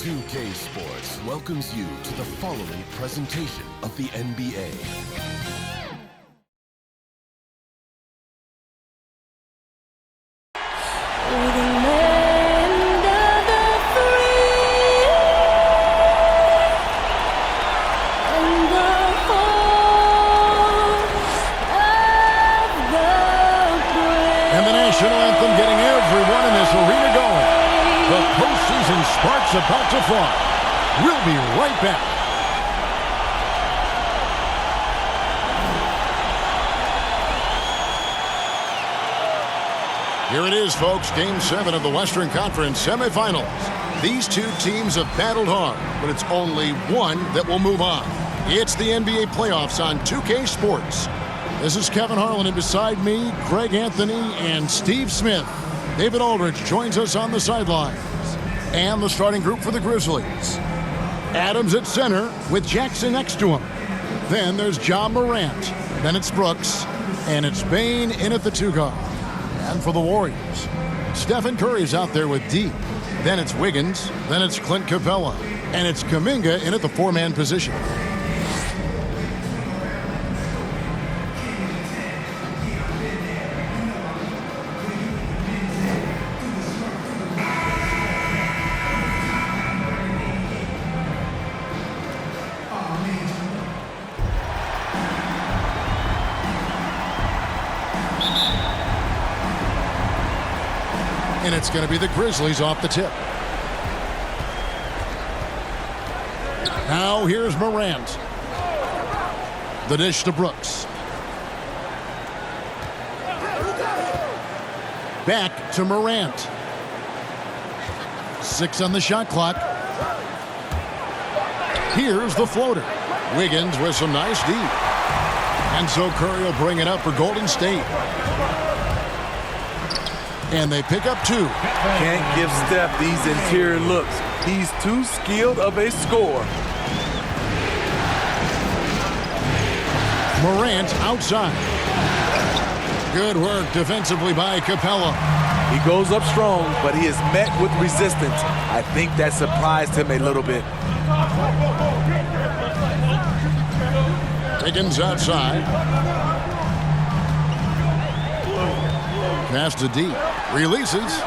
2K Sports welcomes you to the following presentation of the NBA. And the national anthem getting everyone in this arena going. The postseason sparks about to fly. We'll be right back. Here it is, folks. Game 7 of the Western Conference semifinals. These two teams have battled hard, but it's only one that will move on. It's the NBA playoffs on 2K Sports. This is Kevin Harlan, and beside me, Greg Anthony and Steve Smith. David Aldridge joins us on the sidelines. And the starting group for the Grizzlies. Adams at center with Jackson next to him. Then there's Ja Morant. Then it's Brooks. And it's Bane in at the 2 guard. And for the Warriors, Stephen Curry's out there with D. Then it's Wiggins. Then it's Clint Capella. And it's Kuminga in at the 4-man position. And it's going to be the Grizzlies off the tip. Now here's Morant. The dish to Brooks. Back to Morant. 6 on the shot clock. Here's the floater. Wiggins with some nice D. And so Curry will bring it up for Golden State. And they pick up 2. Can't give Steph these interior looks. He's too skilled of a scorer. Morant outside. Good work defensively by Capella. He goes up strong, but he is met with resistance. I think that surprised him a little bit. Wiggins outside. Pass to D. Releases.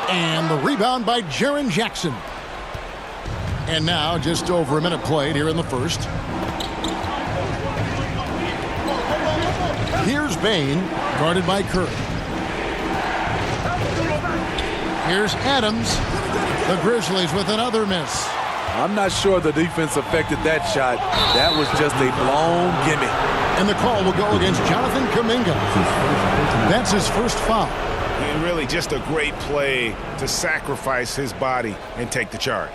And the rebound by Jaren Jackson. And now just over a minute played here in the first. Here's Bane, guarded by Curry. Here's Adams. The Grizzlies with another miss. I'm not sure the defense affected that shot. That was just a blown gimme. And the call will go against Jonathan Kuminga. That's his first foul. And really just a great play to sacrifice his body and take the charge.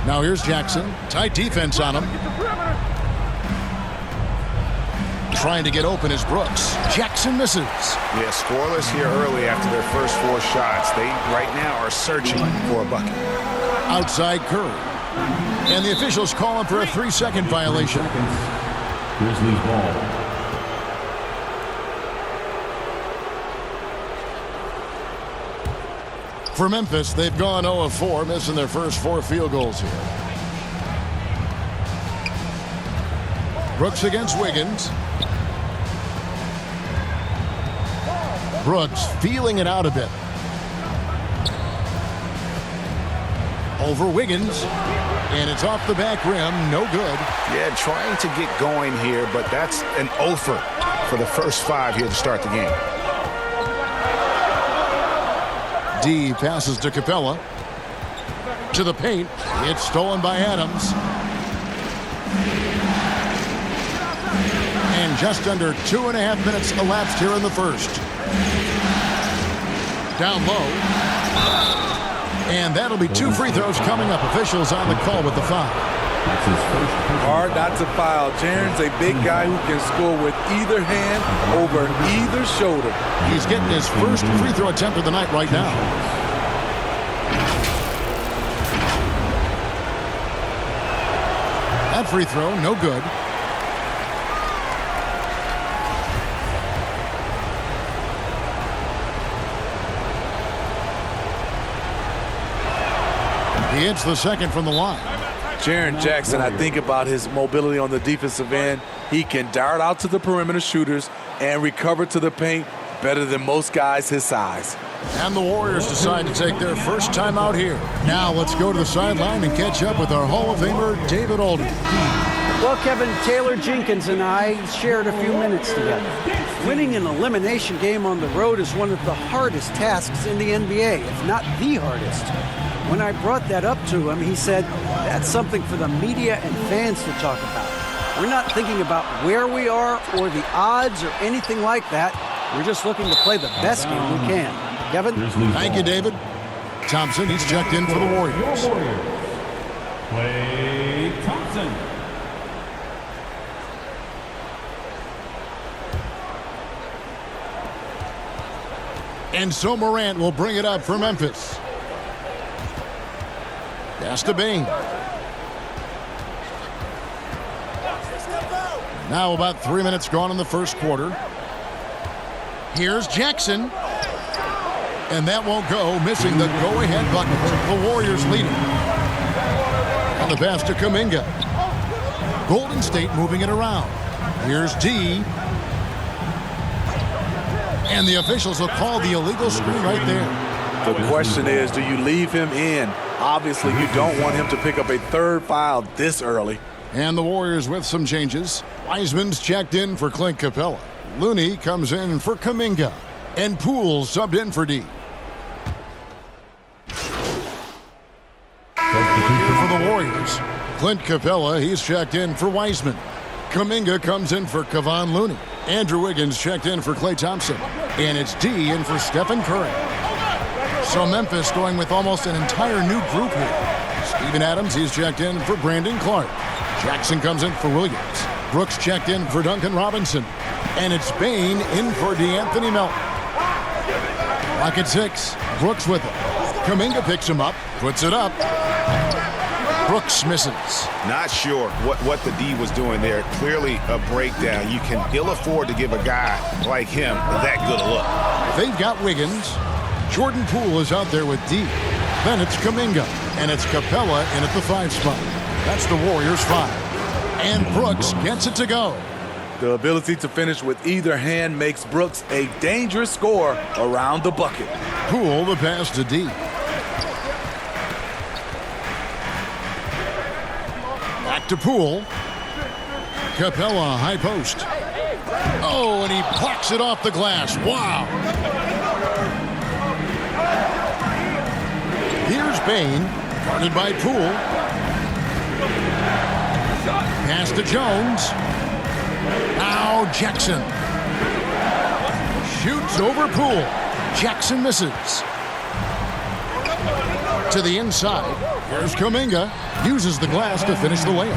Now here's Jackson. Tight defense on him. Trying to get open is Brooks. Jackson misses. Yeah, scoreless here early after their first 4 shots. They right now are searching for a bucket. Outside Curry. And the officials call him for a 3-second violation. Grizzlies ball. For Memphis, they've gone 0 of 4, missing their first 4 field goals here. Brooks against Wiggins. Brooks feeling it out a bit. Over Wiggins. And it's off the back rim. No good. Yeah, trying to get going here, but that's an offer for the first 5 here to start the game. D passes to Capella. To the paint. It's stolen by Adams. And just under 2.5 minutes elapsed here in the first. Down low. And that'll be 2 free throws coming up. Officials on the call with the foul. Hard not to foul. Jaren's a big guy who can score with either hand over either shoulder. He's getting his first free throw attempt of the night right now. That free throw, no good. He hits the second from the line. Jaren Jackson, I think about his mobility on the defensive end. He can dart out to the perimeter shooters and recover to the paint better than most guys his size. And the Warriors decide to take their first time out here. Now let's go to the sideline and catch up with our Hall of Famer, David Aldridge. Well, Kevin, Taylor Jenkins and I shared a few minutes together. Winning an elimination game on the road is one of the hardest tasks in the NBA, if not the hardest. When I brought that up to him, he said, that's something for the media and fans to talk about. We're not thinking about where we are or the odds or anything like that. We're just looking to play the best game we can. Kevin? Thank you, David. Thompson, he's checked in for the Warriors. Klaythompson. And so Morant will bring it up for Memphis. Pass to Bane. Now about 3 minutes gone in the first quarter. Here's Jackson. And that won't go, missing the go-ahead bucket. The Warriors leading. And the pass to Kuminga. Golden State moving it around. Here's D. And the officials will call the illegal screen right there. The question is, do you leave him in? Obviously, you don't want him to pick up a third foul this early. And the Warriors with some changes. Wiseman's checked in for Clint Capella. Looney comes in for Kuminga. And Poole subbed in for D. Here for the Warriors. Clint Capella, he's checked in for Wiseman. Kuminga comes in for Kevon Looney. Andrew Wiggins checked in for Klaythompson. And it's D in for Stephen Curry. So Memphis going with almost an entire new group here. Steven Adams, he's checked in for Brandon Clark. Jackson comes in for Williams. Brooks checked in for Duncan Robinson. And it's Bane in for DeAnthony Melton. Lock at 6. Brooks with it. Kuminga picks him up, puts it up. Brooks misses. Not sure what the D was doing there. Clearly a breakdown. You can ill afford to give a guy like him that good a look. They've got Wiggins. Jordanpoole is out there with D. Then it's Kuminga. And it's Capella in at the 5 spot. That's the Warriors 5. And Brooks gets it to go. The ability to finish with either hand makes Brooks a dangerous scorer around the bucket. Poole the pass to D. Back to Poole. Capella high post. Oh, and he plucks it off the glass. Wow. Here's Bane, guarded by Poole. Pass to Jones. Now Jackson. Shoots over Poole. Jackson misses. To the inside. Here's Kuminga. Uses the glass to finish the layup.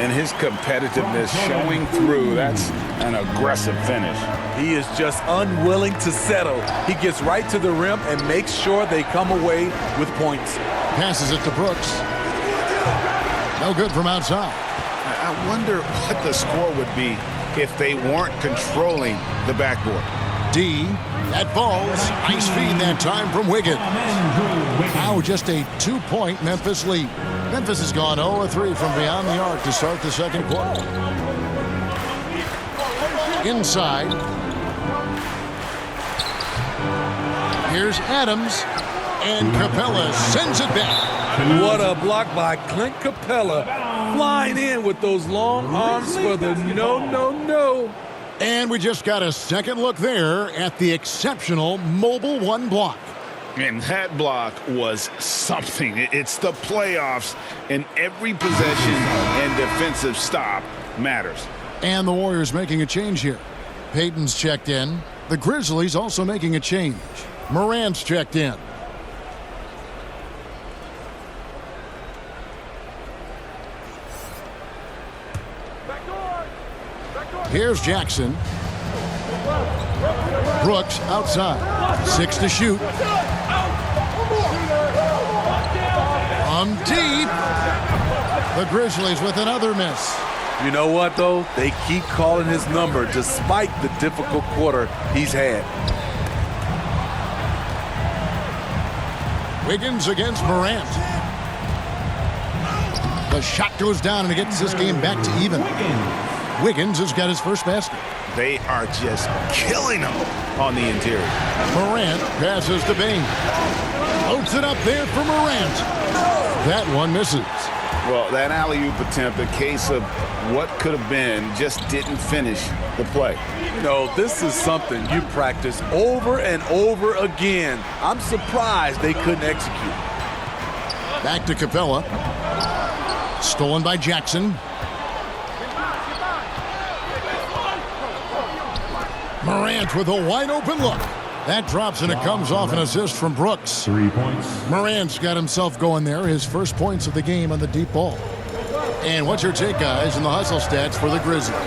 And his competitiveness showing through. That's an aggressive finish. He is just unwilling to settle. He gets right to the rim and makes sure they come away with points. Passes it to Brooks. No good from outside. I wonder what the score would be if they weren't controlling the backboard. D. That falls. Nice feed that time from Wiggins. Now just a 2-point Memphis lead. Memphis has gone 0-3 from beyond the arc to start the second quarter. Inside. Here's Adams. And Capella sends it back. What a block by Clint Capella. Flying in with those long arms for the no. And we just got a second look there at the exceptional Mobile 1 block. And that block was something. It's the playoffs, and every possession and defensive stop matters. And the Warriors making a change here. Payton's checked in. The Grizzlies also making a change. Morant's checked in. Here's Jackson. Brooks outside. 6 to shoot. From deep. The Grizzlies with another miss. You know what, though? They keep calling his number despite the difficult quarter he's had. Wiggins against Morant. The shot goes down, and it gets this game back to even. Wiggins has got his first basket. They are just killing them on the interior. Morant passes to Bing. Loads it up there for Morant. That one misses. Well, that alley-oop attempt, a case of what could have been, just didn't finish the play. You know, this is something you practice over and over again. I'm surprised they couldn't execute. Back to Capella. Stolen by Jackson. Morant with a wide open look. That drops, and it comes off an assist from Brooks. 3 points. Morant's got himself going there. His first points of the game on the deep ball. And what's your take, guys, in the hustle stats for the Grizzlies?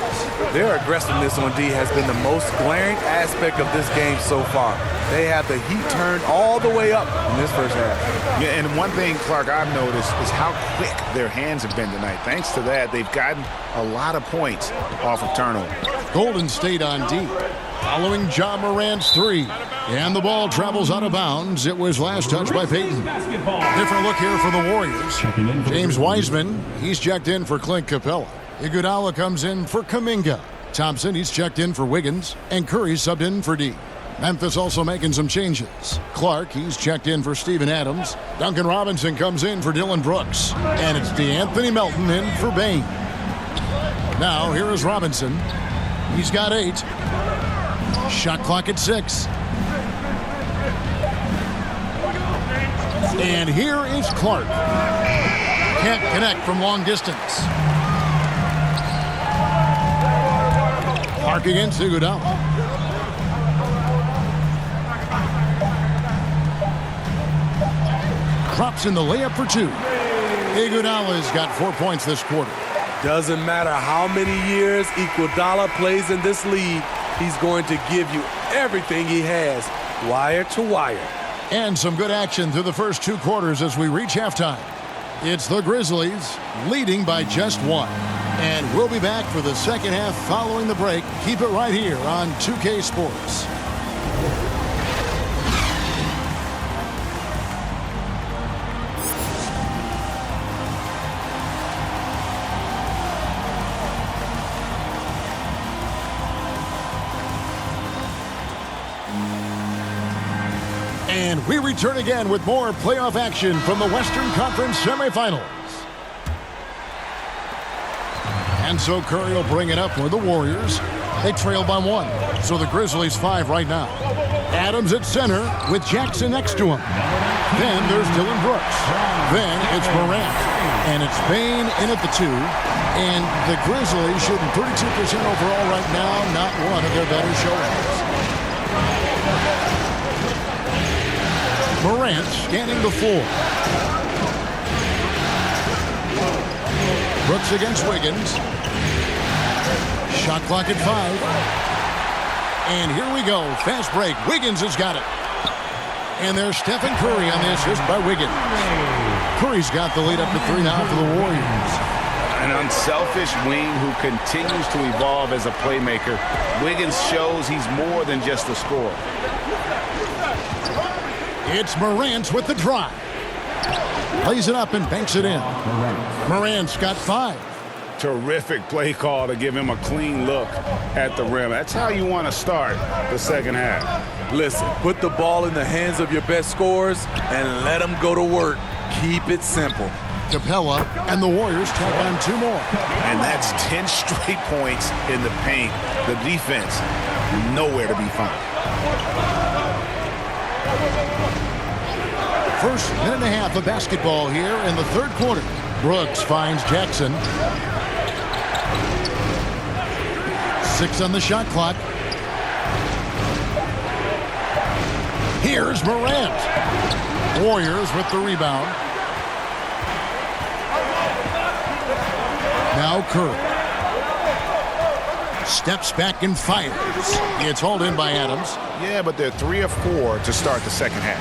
Their aggressiveness on D has been the most glaring aspect of this game so far. They have the heat turned all the way up in this first half. Yeah, and one thing, Clark, I've noticed is how quick their hands have been tonight. Thanks to that, they've gotten a lot of points off of turnover. Golden State on D. Following Ja Morant's three. And the ball travels out of bounds. It was last touched by Payton. Different look here for the Warriors. James Wiseman, he's checked in for Clint Capella. Iguodala comes in for Kuminga. Thompson, he's checked in for Wiggins. And Curry subbed in for D. Memphis also making some changes. Clark, he's checked in for Steven Adams. Duncan Robinson comes in for Dylan Brooks. And it's DeAnthony Melton in for Bane. Now, here is Robinson. He's got 8. Shot clock at 6. And here is Clark. Can't connect from long distance. Clark against Iguodala. Drops in the layup for 2. Iguodala's got 4 points this quarter. Doesn't matter how many years Iguodala plays in this league, he's going to give you everything he has, wire to wire. And some good action through the first 2 quarters as we reach halftime. It's the Grizzlies leading by just 1. And we'll be back for the second half following the break. Keep it right here on 2K Sports. And we return again with more playoff action from the Western Conference semifinals. And so Curry will bring it up for the Warriors. They trail by 1, so the Grizzlies 5 right now. Adams at center with Jackson next to him. Then there's Dylan Brooks. Then it's Morant. And it's Bane in at the 2. And the Grizzlies shooting 32% overall right now. Not one of their better showings. Morant scanning the floor. Brooks against Wiggins. Shot clock at 5. And here we go. Fast break. Wiggins has got it. And there's Steph and Curry on the assist by Wiggins. Curry's got the lead up to 3 now for the Warriors. An unselfish wing who continues to evolve as a playmaker. Wiggins shows he's more than just a scorer. It's Morant with the drive. Plays it up and banks it in. Morant's got 5. Terrific play call to give him a clean look at the rim. That's how you want to start the second half. Listen, put the ball in the hands of your best scorers and let them go to work. Keep it simple. Capella and the Warriors tack on 2 more. And that's 10 straight points in the paint. The defense, nowhere to be found. First minute and a half of basketball here in the third quarter. Brooks finds Jackson. 6 on the shot clock. Here's Morant. Warriors with the rebound. Now Curry. Steps back and fires. It's hauled in by Adams. Yeah, but they're 3 of 4 to start the second half.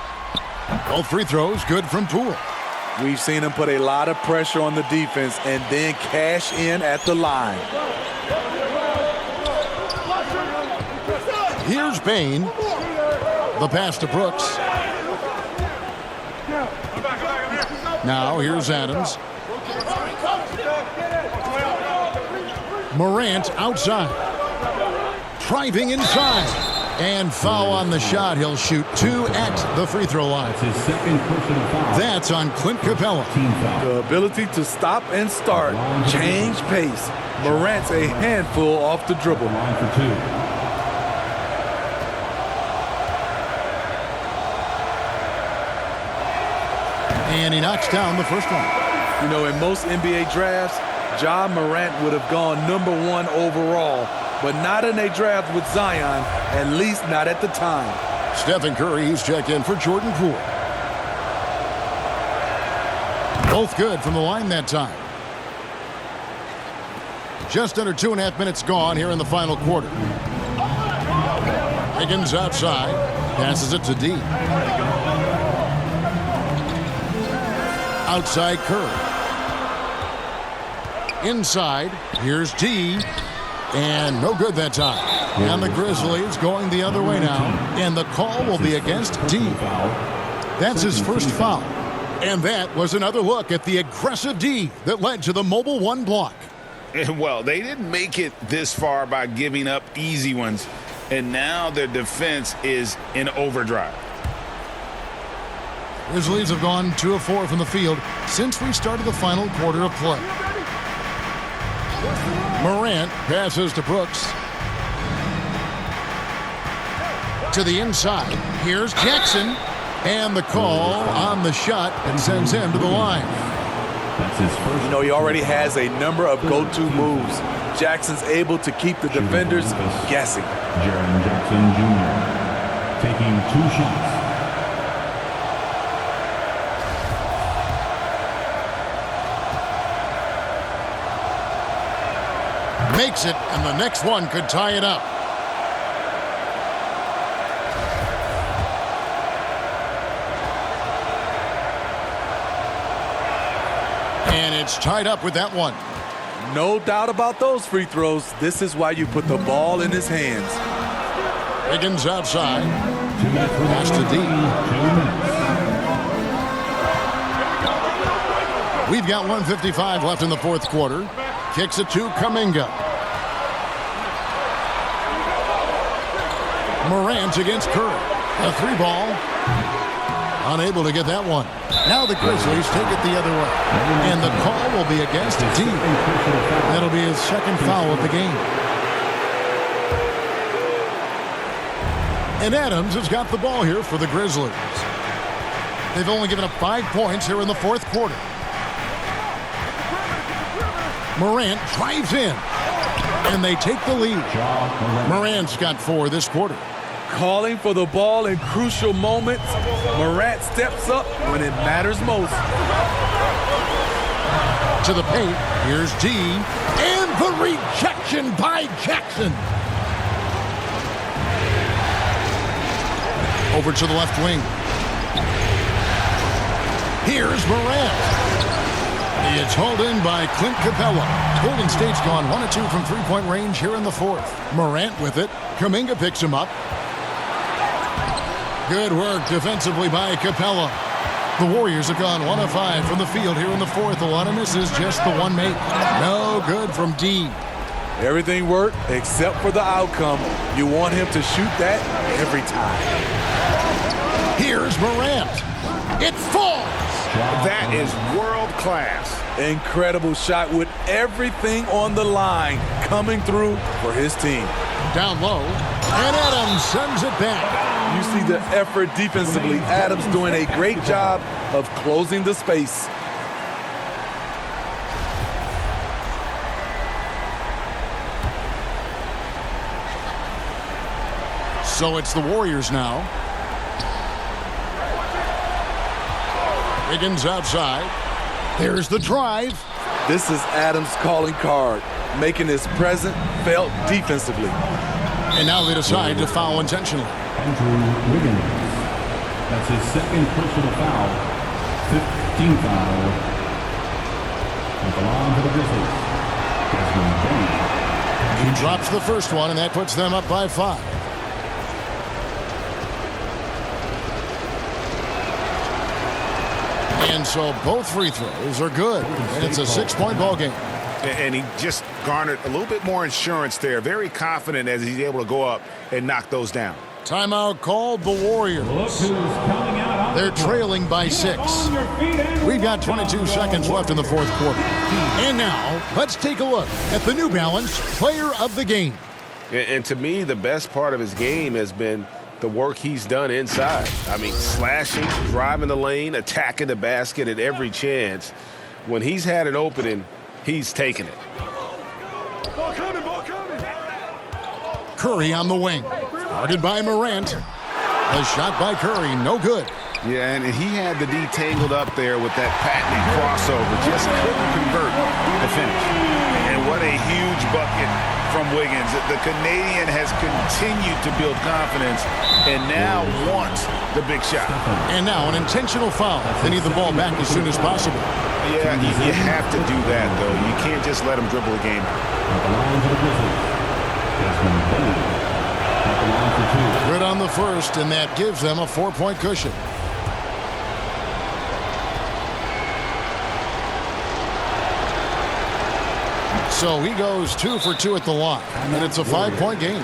Both free throws good from Poole. We've seen him put a lot of pressure on the defense and then cash in at the line. Here's Bain. The pass to Brooks. Now here's Adams. Morant outside. Driving inside. And foul on the shot. He'll shoot 2 at the free throw line. That's his second personal foul. That's on Clint Capella. Team foul. The ability to stop and start, change pace. Morant's a handful off the dribble. Line for 2. And he knocks down the first one. You know, in most NBA drafts, Ja Morant would have gone #1 overall, but not in a draft with Zion, at least not at the time. Stephen Curry, he's checked in for Jordanpoole. Both good from the line that time. Just under 2.5 minutes gone here in the final quarter. Higgins outside, passes it to D. Outside Curry. Inside, here's D. And no good that time. And the Grizzlies going the other way now. And the call will be against D. That's his first foul. And that was another look at the aggressive D that led to the mobile 1 block. And well, they didn't make it this far by giving up easy ones. And now their defense is in overdrive. Grizzlies have gone 2 of 4 from the field since we started the final quarter of play. Morant passes to Brooks. To the inside. Here's Jackson. And the call on the shot and sends him to the line. That's his first. You know, he already has a number of go-to moves. Jackson's able to keep the defenders guessing. Jaren Jackson Jr. taking 2 shots. Makes it, and the next one could tie it up. And it's tied up with that one. No doubt about those free throws. This is why you put the ball in his hands. Higgins outside. 2 minutes Pass to D. 2 minutes. We've got 1:55 left in the fourth quarter. Kicks it to Kuminga. Morant against Curry. A 3-ball. Unable to get that one. Now the Grizzlies take it the other way. And the call will be against D. That'll be his second foul of the game. And Adams has got the ball here for the Grizzlies. They've only given up 5 points here in the fourth quarter. Morant drives in. And they take the lead. Morant's got 4 this quarter. Calling for the ball in crucial moments. Morant steps up when it matters most. To the paint. Here's D. And the rejection by Jackson. Over to the left wing. Here's Morant. It's hauled in by Clint Capella. Golden State's gone 1 of 2 from three-point range here in the fourth. Morant with it. Kuminga picks him up. Good work defensively by Capella. The Warriors have gone 1 of 5 from the field here in the fourth. A lot of misses, just the one make. No good from D. Everything worked except for the outcome. You want him to shoot that every time. Here's Morant. It falls. That is world class. Incredible shot with everything on the line coming through for his team. Down low, and Adams sends it back. You see the effort defensively. Adams doing a great job of closing the space. So it's the Warriors now. Higgins outside. There's the drive. This is Adams' calling card, making his presence felt defensively. And now they decide to foul intentionally. Andrewwiggins. That's his second personal foul. 15th foul. At the line for the Grizzlies. Desmond Bain. He drops the first one, and that puts them up by 5. And so both free throws are good, and it's a 6-point ball game. And he just garnered a little bit more insurance there. Very confident as he's able to go up and knock those down. Timeout called the Warriors. Look who's coming out. They're trailing by 6. We've got 22 seconds left in the fourth quarter. And now, let's take a look at the New Balance Player of the Game. And to me, the best part of his game has been the work he's done inside. I mean, slashing, driving the lane, attacking the basket at every chance. When he's had an opening, he's taken it. Curry on the wing. Guarded by Morant. A shot by Curry, no good. Yeah, and he had the D tangled up there with that patented crossover. Just couldn't convert the finish. And what a huge bucket from Wiggins. The Canadian has continued to build confidence and now wants the big shot. And now an intentional foul. They need the ball back as soon as possible. Yeah, you have to do that, though. You can't just let him dribble the game. At the line for the Grizzlies. Desmond Bain. At the line for 2. Good on the first, and that gives them a 4-point cushion. So he goes 2 for 2 at the line, and it's a 5-point game.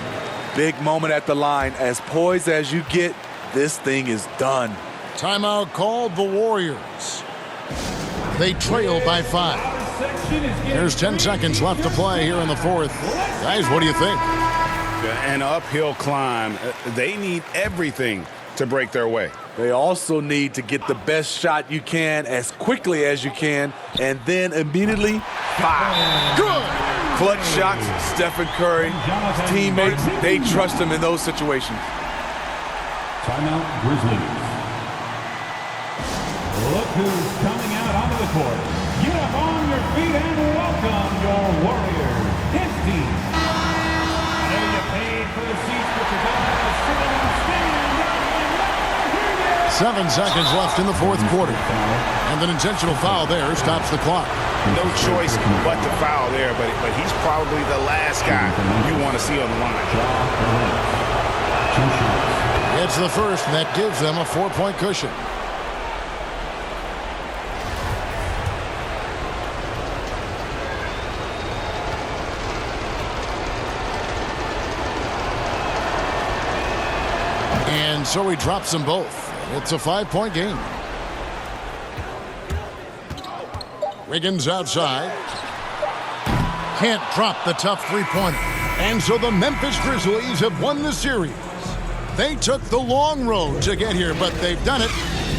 Big moment at the line. As poised as you get, this thing is done. Timeout called the Warriors. They trail by 5. There's 10 seconds left to play here in the fourth. Guys, what do you think? An uphill climb. They need everything to break their way. They also need to get the best shot you can as quickly as you can, and then immediately fire. Good! Clutch shots, Steph and Curry, his teammates, they trust him in those situations. Timeout, Grizzlies. Look who's coming out onto the court. Get up on your feet and welcome your Warriors, his team. I know you paid for the seats, but you're going to have to sit down and stand. 7 seconds left in the fourth quarter. And an intentional foul there stops the clock. No choice but to foul there, but he's probably the last guy you want to see on the line. It's the first, and that gives them a 4-point cushion. And so he drops them both. It's a 5-point game. Wiggins outside. Can't drop the tough three-pointer. And so the Memphis Grizzlies have won the series. They took the long road to get here, but they've done it.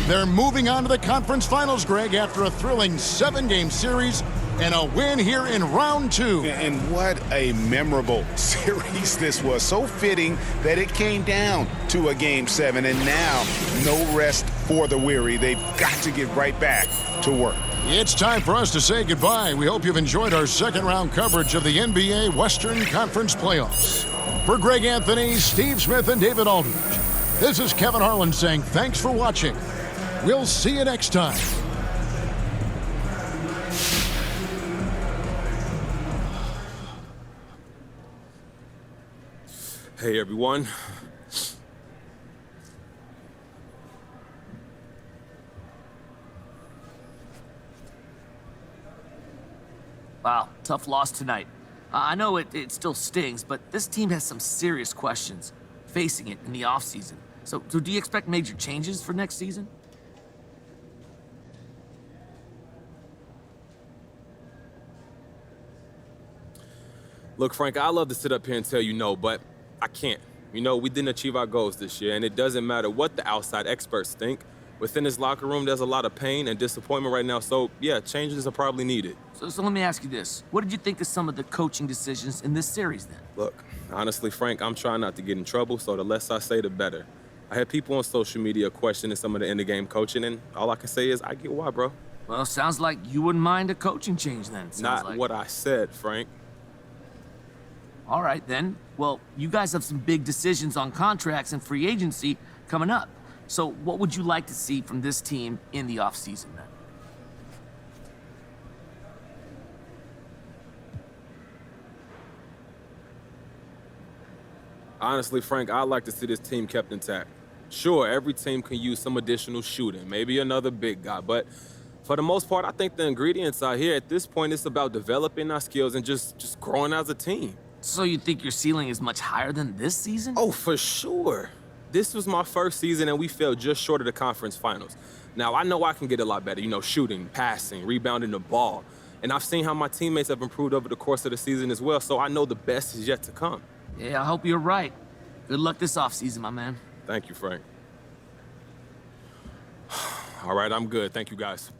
They're moving on to the conference finals, Greg, after a thrilling 7-game series and a win here in round 2. And what a memorable series this was. So fitting that it came down to a Game 7, and now no rest for the weary. They've got to get right back to work. It's time for us to say goodbye. We hope you've enjoyed our second-round coverage of the NBA Western Conference Playoffs. For Greg Anthony, Steve Smith, and David Aldridge, this is Kevin Harlan saying thanks for watching. We'll see you next time. Hey, everyone. Wow, tough loss tonight. I know it still stings, but this team has some serious questions facing it in the offseason. So do you expect major changes for next season? Look, Frank, I'd love to sit up here and tell you no, but I can't. You know, we didn't achieve our goals this year, and it doesn't matter what the outside experts think. Within this locker room, there's a lot of pain and disappointment right now, so yeah, changes are probably needed. So let me ask you this. What did you think of some of the coaching decisions in this series then? Look, honestly, Frank, I'm trying not to get in trouble, so the less I say, the better. I had people on social media questioning some of the end-of-game coaching, and all I can say is I get why, bro. Well, sounds like you wouldn't mind a coaching change then. Not what I said, Frank. All right, then. Well, you guys have some big decisions on contracts and free agency coming up. So what would you like to see from this team in the offseason then? Honestly, Frank, I'd like to see this team kept intact. Sure, every team can use some additional shooting, maybe another big guy, but for the most part, I think the ingredients are here. At this point, it's about developing our skills and just growing as a team. So you think your ceiling is much higher than this season? Oh, for sure. This was my first season, and we fell just short of the conference finals. Now, I know I can get a lot better, shooting, passing, rebounding the ball. And I've seen how my teammates have improved over the course of the season as well, so I know the best is yet to come. Yeah, I hope you're right. Good luck this offseason, my man. Thank you, Frank. All right, I'm good. Thank you, guys.